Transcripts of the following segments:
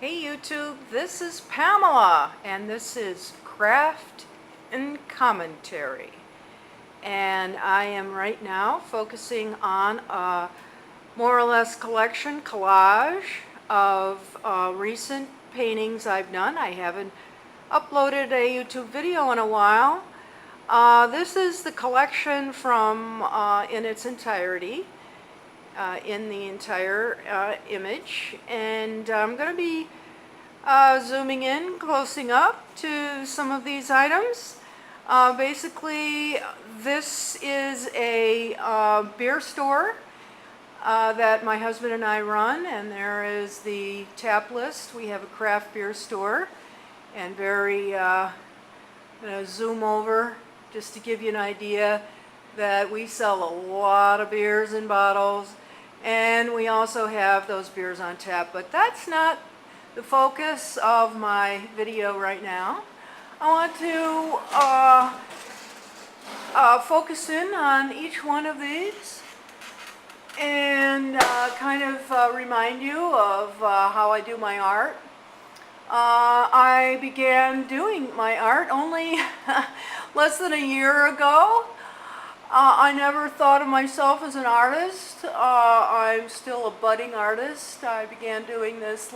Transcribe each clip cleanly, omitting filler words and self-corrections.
Hey YouTube, this is Pamela, and this is Craft and Commentary. And I am right now focusing on a more or less collection collage of recent paintings I've done. I haven't uploaded a YouTube video in a while. This is the collection from in its entirety. In the entire image, and I'm going to be zooming in, closing up to some of these items. Basically, this is a beer store that my husband and I run, and there is the tap list. We have a craft beer store, and I'm going to zoom over just to give you an idea that we sell a lot of beers in bottles. And we also have those beers on tap, but that's not the focus of my video right now. I want to focus in on each one of these and kind of remind you of how I do my art. I began doing my art only less than a year ago. I never thought of myself as an artist. I'm still a budding artist. I began doing this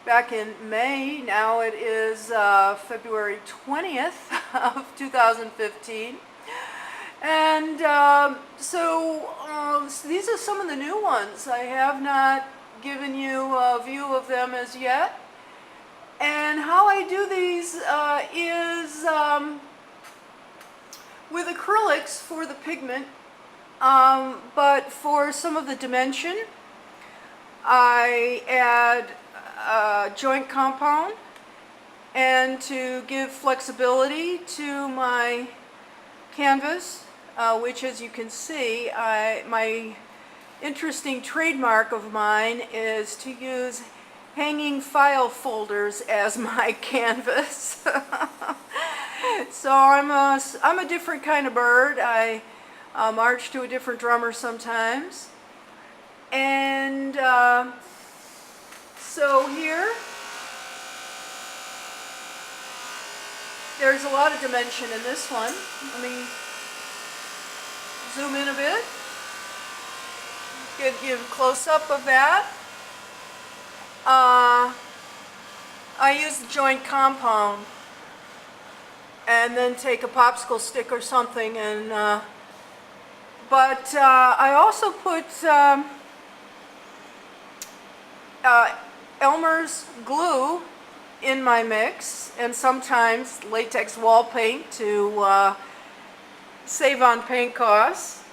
back in May. Now it is February 20th of 2015. And so these are some of the new ones. I have not given you a view of them as yet. And how I do these is with acrylics for the pigment, but for some of the dimension, I add joint compound, and to give flexibility to my canvas, which, as you can see, my interesting trademark of mine is to use hanging file folders as my canvas. So I'm a different kind of bird. I march to a different drummer sometimes. And so here, there's a lot of dimension in this one. Let me zoom in a bit. Give you a close-up of that. I use the joint compound and then take a popsicle stick or something, and but I also put Elmer's glue in my mix, and sometimes latex wall paint to save on paint costs.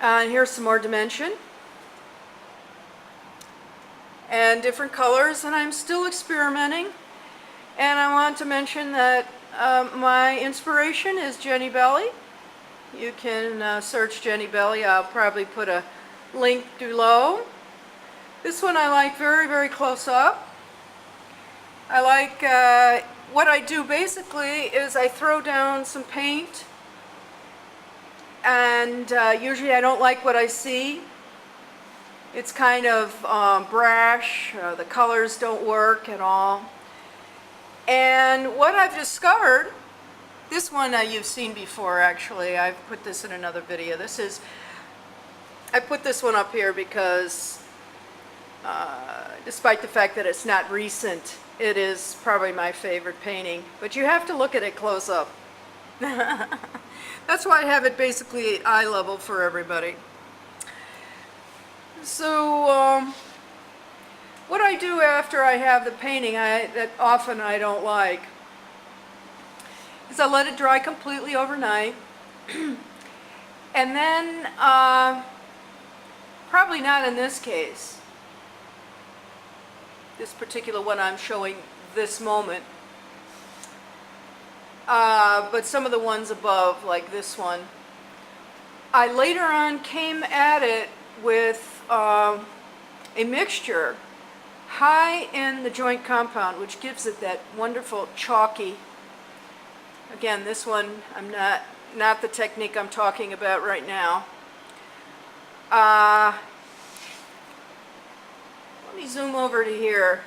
And here's some more dimension and different colors, and I'm still experimenting. And I want to mention that my inspiration is Jenny Belly. You can search Jenny Belly. I'll probably put a link below. This one I like very, very close up. I like, what I do basically is I throw down some paint, and usually I don't like what I see. It's kind of brash, the colors don't work at all. And what I've discovered, this one you've seen before actually, I've put this in another video. I put this one up here because despite the fact that it's not recent, it is probably my favorite painting. But you have to look at it close up. That's why I have it basically at eye level for everybody. So what I do after I have the painting that often I don't like is I let it dry completely overnight. And then, probably not in this case, this particular one I'm showing this moment, but some of the ones above, like this one, I later on came at it with a mixture high in the joint compound, which gives it that wonderful chalky. Again, this one, I'm not the technique I'm talking about right now. Let me me zoom over to here.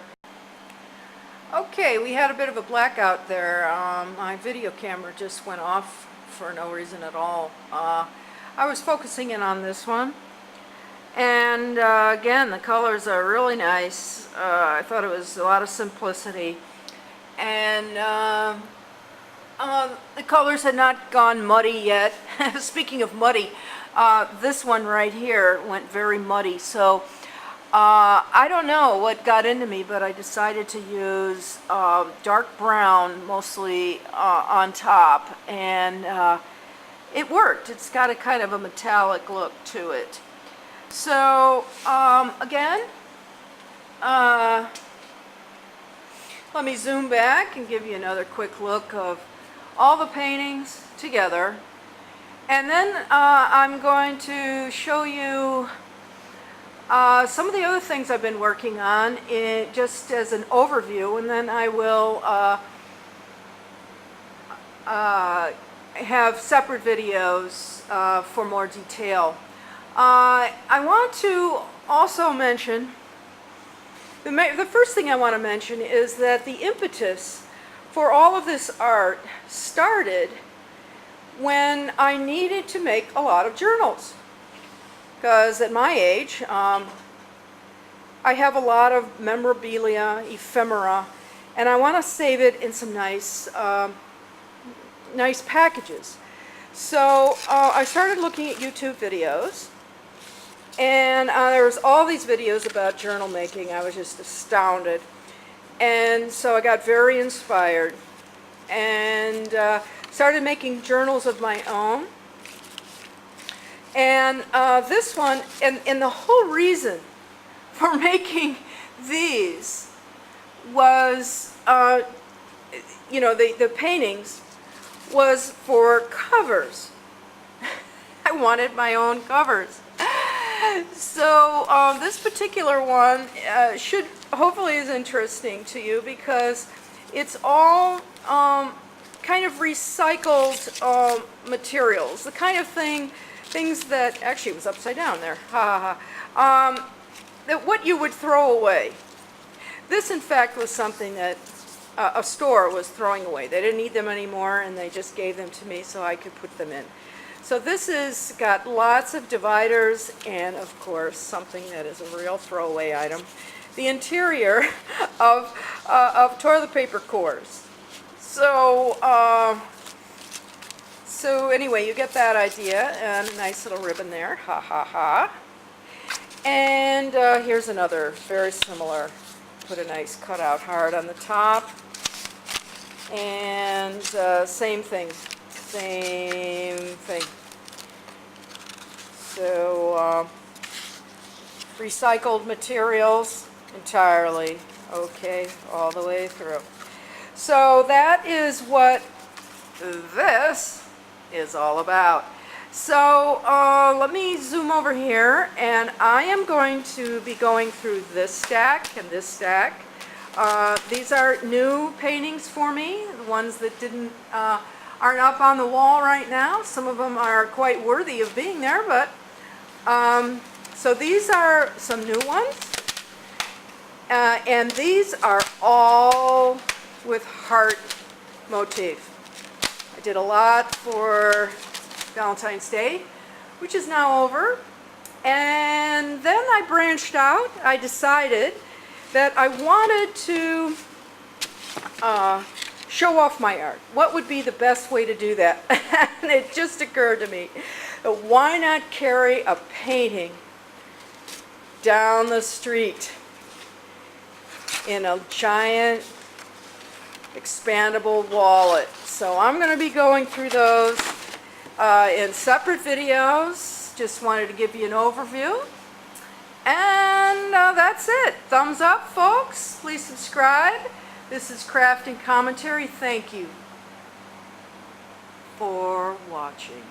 Okay, we had a bit of a blackout there. My video camera just went off for no reason at all. I was focusing in on this one. And again, the colors are really nice. I thought it was a lot of simplicity. And the colors had not gone muddy yet. Speaking of muddy, this one right here went very muddy. So I don't know what got into me, but I decided to use dark brown mostly on top. And it worked. It's got a kind of a metallic look to it. So again, let me zoom back and give you another quick look of all the paintings together. And then I'm going to show you some of the other things I've been working on just as an overview, and then I will have separate videos for more detail. I want to also mention, the first thing I want to mention is that the impetus for all of this art started when I needed to make a lot of journals. Because at my age, I have a lot of memorabilia, ephemera, and I want to save it in some nice, nice packages. So I started looking at YouTube videos. And there was all these videos about journal making. I was just astounded. And so I got very inspired and started making journals of my own. And this one, and the whole reason for making these was, you know, the paintings was for covers. I wanted my own covers. So this particular one should hopefully is interesting to you because it's all kind of recycled materials, the kind of things that actually it was upside down there, that what you would throw away. This in fact was something that a store was throwing away. They didn't need them anymore and they just gave them to me so I could put them in. So this has got lots of dividers and, of course, something that is a real throwaway item. The interior of toilet paper cores. So, so anyway, you get that idea, and a nice little ribbon there, ha ha ha. And here's another, very similar. Put a nice cutout heart on the top. And same thing. Same thing. So, recycled materials entirely, okay, all the way through. So that is what this is all about. So let me zoom over here, and I am going to be going through this stack and this stack. These are new paintings for me, the ones that aren't up on the wall right now. Some of them are quite worthy of being there, but so these are some new ones, and these are all with heart motif. I did a lot for Valentine's Day, which is now over, and then I branched out. I decided that I wanted to show off my art. What would be the best way to do that? And it just occurred to me, why not carry a painting down the street in a giant expandable wallet? So I'm going to be going through those in separate videos. Just wanted to give you an overview. And that's it. Thumbs up, folks. Please subscribe. This is Craft and Commentary. Thank you for watching.